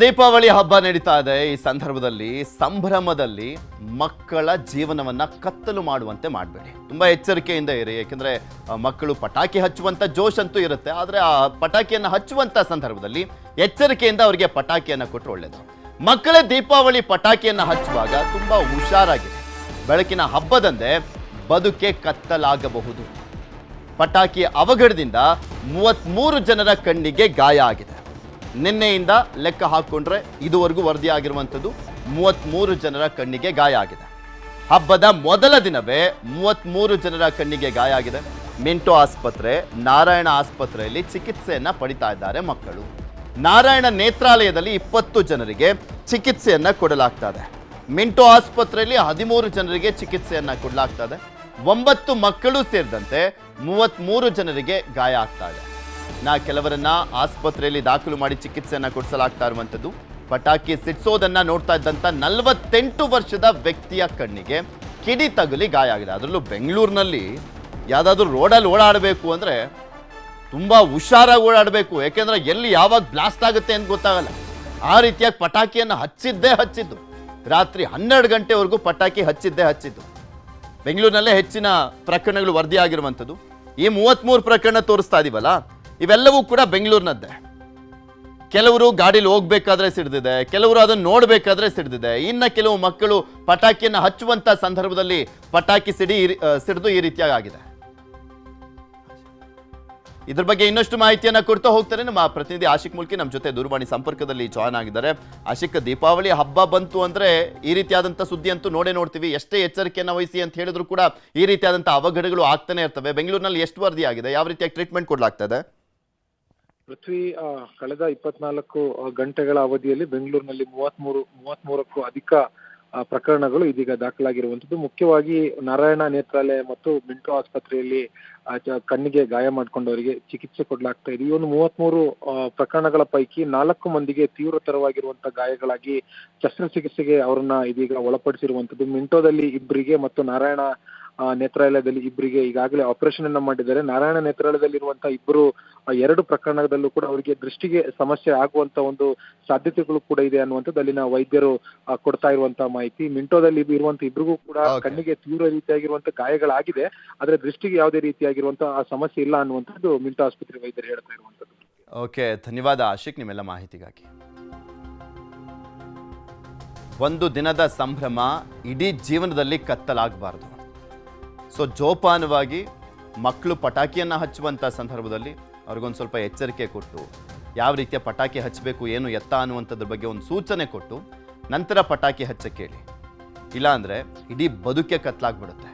ದೀಪಾವಳಿ ಹಬ್ಬ ನಡೀತಾ ಇದೆ. ಈ ಸಂದರ್ಭದಲ್ಲಿ ಸಂಭ್ರಮದಲ್ಲಿ ಮಕ್ಕಳ ಜೀವನವನ್ನ ಕತ್ತಲು ಮಾಡುವಂತೆ ಮಾಡಬೇಡಿ. ತುಂಬಾ ಎಚ್ಚರಿಕೆಯಿಂದ ಇರಿ. ಯಾಕಂದ್ರೆ ಮಕ್ಕಳು ಪಟಾಕಿ ಹಚ್ಚುವಂತ ಜೋಶ್ ಅಂತೂ ಇರುತ್ತೆ. ಆದರೆ ಆ ಪಟಾಕಿಯನ್ನು ಹಚ್ಚುವಂತ ಸಂದರ್ಭದಲ್ಲಿ ಎಚ್ಚರಿಕೆಯಿಂದ ಅವರಿಗೆ ಪಟಾಕಿಯನ್ನು ಕೊಟ್ಟರೆ ಒಳ್ಳೆಯದು. ಮಕ್ಕಳೇ ದೀಪಾವಳಿ ಪಟಾಕಿಯನ್ನು ಹಚ್ಚುವಾಗ ತುಂಬಾ ಹುಷಾರಾಗಿದೆ. ಬೆಳಕಿನ ಹಬ್ಬದಂದೇ ಬದುಕೆ ಕತ್ತಲಾಗಬಹುದು. ಪಟಾಕಿ ಅವಘಡದಿಂದ 33 ಜನರ ಕಣ್ಣಿಗೆ ಗಾಯ ಆಗಿದೆ. ನಿನ್ನೆಯಿಂದ ಲೆಕ್ಕ ಹಾಕೊಂಡ್ರೆ ಇದುವರೆಗೂ ವರದಿಯಾಗಿರುವಂಥದ್ದು 33 ಜನರ ಕಣ್ಣಿಗೆ ಗಾಯ ಆಗಿದೆ. ಹಬ್ಬದ ಮೊದಲ ದಿನವೇ 33 ಜನರ ಕಣ್ಣಿಗೆ ಗಾಯ ಆಗಿದೆ. ಮಿಂಟೋ ಆಸ್ಪತ್ರೆ, ನಾರಾಯಣ ಆಸ್ಪತ್ರೆಯಲ್ಲಿ ಚಿಕಿತ್ಸೆಯನ್ನ ಪಡಿತಾ ಇದ್ದಾರೆ ಮಕ್ಕಳು. ನಾರಾಯಣ ನೇತ್ರಾಲಯದಲ್ಲಿ 20 ಜನರಿಗೆ ಚಿಕಿತ್ಸೆಯನ್ನ ಕೊಡಲಾಗ್ತಾ ಇದೆ. ಮಿಂಟೋ ಆಸ್ಪತ್ರೆಯಲ್ಲಿ 13 ಜನರಿಗೆ ಚಿಕಿತ್ಸೆಯನ್ನ ಕೊಡಲಾಗ್ತಾ ಇದೆ. 9 ಮಕ್ಕಳು ಸೇರಿದಂತೆ 33 ಜನರಿಗೆ ಗಾಯ ಆಗ್ತಾ ಇದೆ. ಕೆಲವರನ್ನ ಆಸ್ಪತ್ರೆಯಲ್ಲಿ ದಾಖಲು ಮಾಡಿ ಚಿಕಿತ್ಸೆಯನ್ನ ಕೊಡಿಸಲಾಗ್ತಾ ಇರುವಂಥದ್ದು. ಪಟಾಕಿ ಸಿಡಿಸೋದನ್ನ ನೋಡ್ತಾ ಇದ್ದಂಥ 48 ವರ್ಷದ ವ್ಯಕ್ತಿಯ ಕಣ್ಣಿಗೆ ಕಿಡಿ ತಗುಲಿ ಗಾಯ ಆಗಿದೆ. ಅದರಲ್ಲೂ ಬೆಂಗಳೂರಿನಲ್ಲಿ ಯಾವುದಾದ್ರೂ ರೋಡಲ್ಲಿ ಓಡಾಡಬೇಕು ಅಂದರೆ ತುಂಬ ಹುಷಾರಾಗಿ ಓಡಾಡಬೇಕು. ಯಾಕೆಂದರೆ ಎಲ್ಲಿ ಯಾವಾಗ ಬ್ಲಾಸ್ಟ್ ಆಗುತ್ತೆ ಅಂತ ಗೊತ್ತಾಗಲ್ಲ. ಆ ರೀತಿಯಾಗಿ ಪಟಾಕಿಯನ್ನು ಹಚ್ಚಿದ್ದು. ರಾತ್ರಿ 12 ಗಂಟೆವರೆಗೂ ಪಟಾಕಿ ಹಚ್ಚಿದ್ದು. ಬೆಂಗಳೂರಿನಲ್ಲೇ ಹೆಚ್ಚಿನ ಪ್ರಕರಣಗಳು ವರದಿಯಾಗಿರುವಂಥದ್ದು. ಈ 33 ಪ್ರಕರಣ ತೋರಿಸ್ತಾ ಇದೀವಲ್ಲ, ಇವೆಲ್ಲವೂ ಕೂಡ ಬೆಂಗಳೂರಿನದ್ದೇ. ಕೆಲವರು ಗಾಡಿಲಿ ಹೋಗ್ಬೇಕಾದ್ರೆ ಸಿಡಿದಿದೆ, ಕೆಲವರು ಅದನ್ನು ನೋಡಬೇಕಾದ್ರೆ ಸಿಡಿದಿದೆ. ಇನ್ನು ಕೆಲವು ಮಕ್ಕಳು ಪಟಾಕಿಯನ್ನು ಹಚ್ಚುವಂತ ಸಂದರ್ಭದಲ್ಲಿ ಪಟಾಕಿ ಸಿಡಿದು ಈ ರೀತಿಯಾಗಿ ಆಗಿದೆ. ಇದ್ರ ಬಗ್ಗೆ ಇನ್ನಷ್ಟು ಮಾಹಿತಿಯನ್ನ ಕೊಡ್ತಾ ಹೋಗ್ತಾರೆ ನಮ್ಮ ಪ್ರತಿನಿಧಿ ಆಶಿಕ್ ಮುಲ್ಕಿ ನಮ್ಮ ಜೊತೆ ದೂರವಾಣಿ ಸಂಪರ್ಕದಲ್ಲಿ ಜಾಯ್ನ್ ಆಗಿದ್ದಾರೆ. ಆಶಿಕ್, ದೀಪಾವಳಿ ಹಬ್ಬ ಬಂತು ಅಂದ್ರೆ ಈ ರೀತಿಯಾದಂಥ ಸುದ್ದಿ ಅಂತೂ ನೋಡ್ತೀವಿ. ಎಷ್ಟೇ ಎಚ್ಚರಿಕೆಯನ್ನು ವಹಿಸಿ ಅಂತ ಹೇಳಿದ್ರು ಕೂಡ ಈ ರೀತಿಯಾದಂಥ ಅವಘಡಗಳು ಆಗ್ತಾನೆ ಇರ್ತವೆ. ಬೆಂಗಳೂರಿನಲ್ಲಿ ಎಷ್ಟು ವರದಿ ಆಗಿದೆ? ಯಾವ ರೀತಿಯಾಗಿ ಟ್ರೀಟ್ಮೆಂಟ್ ಕೊಡಲಾಗ್ತದೆ? ಪೃಥ್ವಿ, ಕಳೆದ 24 ಗಂಟೆಗಳ ಅವಧಿಯಲ್ಲಿ ಬೆಂಗಳೂರಿನಲ್ಲಿ 33ಕ್ಕೂ ಅಧಿಕ ಪ್ರಕರಣಗಳು ಇದೀಗ ದಾಖಲಾಗಿರುವಂತದ್ದು. ಮುಖ್ಯವಾಗಿ ನಾರಾಯಣ ನೇತ್ರಾಲಯ ಮತ್ತು ಮಿಂಟೋ ಆಸ್ಪತ್ರೆಯಲ್ಲಿ ಕಣ್ಣಿಗೆ ಗಾಯ ಮಾಡಿಕೊಂಡವರಿಗೆ ಚಿಕಿತ್ಸೆ ಕೊಡಲಾಗ್ತಾ ಇದೆ. ಈ ಒಂದು 33 ಪ್ರಕರಣಗಳ ಪೈಕಿ 4 ಮಂದಿಗೆ ತೀವ್ರತರವಾಗಿರುವಂತಹ ಗಾಯಗಳಾಗಿ ಶಸ್ತ್ರಚಿಕಿತ್ಸೆಗೆ ಅವರನ್ನ ಇದೀಗ ಒಳಪಡಿಸಿರುವಂತದ್ದು. ಮಿಂಟೋದಲ್ಲಿ 2 ಮತ್ತು ನಾರಾಯಣ ನೇತ್ರಾಲಯದಲ್ಲಿ 2 ಈಗಾಗಲೇ ಆಪರೇಷನ್ ಅನ್ನ ಮಾಡಿದ್ದಾರೆ. ನಾರಾಯಣ ನೇತ್ರಾಲಯದಲ್ಲಿರುವಂತಹ 2 ಪ್ರಕರಣದಲ್ಲೂ ಕೂಡ ಅವರಿಗೆ ದೃಷ್ಟಿಗೆ ಸಮಸ್ಯೆ ಆಗುವಂತ ಒಂದು ಸಾಧ್ಯತೆಗಳು ಕೂಡ ಇದೆ ಅನ್ನುವಂಥದ್ದು ಅಲ್ಲಿನ ವೈದ್ಯರು ಕೊಡ್ತಾ ಇರುವಂತಹ ಮಾಹಿತಿ. ಮಿಂಟೋದಲ್ಲಿ ಇರುವಂತಹ 2 ಕೂಡ ಕಣ್ಣಿಗೆ ತೀವ್ರ ರೀತಿಯಾಗಿರುವಂತಹ ಗಾಯಗಳಾಗಿದೆ, ಆದ್ರೆ ದೃಷ್ಟಿಗೆ ಯಾವುದೇ ರೀತಿಯಾಗಿರುವಂತಹ ಆ ಸಮಸ್ಯೆ ಇಲ್ಲ ಅನ್ನುವಂಥದ್ದು ಮಿಂಟೋ ಆಸ್ಪತ್ರೆ ವೈದ್ಯರು ಹೇಳ್ತಾ ಇರುವಂತದ್ದು. ಓಕೆ, ಧನ್ಯವಾದ ಆಶಿಕ್ ನಿಮ್ಮೆಲ್ಲ ಮಾಹಿತಿಗಾಗಿ. ಒಂದು ದಿನದ ಸಂಭ್ರಮ ಇಡೀ ಜೀವನದಲ್ಲಿ ಕತ್ತಲಾಗಬಾರ್ದು. ಜೋಪಾನವಾಗಿ ಮಕ್ಕಳು ಪಟಾಕಿಯನ್ನು ಹಚ್ಚುವಂಥ ಸಂದರ್ಭದಲ್ಲಿ ಅವ್ರಿಗೊಂದು ಸ್ವಲ್ಪ ಎಚ್ಚರಿಕೆ ಕೊಟ್ಟು, ಯಾವ ರೀತಿಯ ಪಟಾಕಿ ಹಚ್ಚಬೇಕು, ಏನು ಎತ್ತ ಅನ್ನುವಂಥದ್ರ ಬಗ್ಗೆ ಒಂದು ಸೂಚನೆ ಕೊಟ್ಟು ನಂತರ ಪಟಾಕಿ ಹಚ್ಚಕ್ಕೆ ಹೇಳಿ. ಇಲ್ಲಾಂದರೆ ಇಡೀ ಬದುಕೆ ಕತ್ತಲಾಗ್ಬಿಡುತ್ತೆ.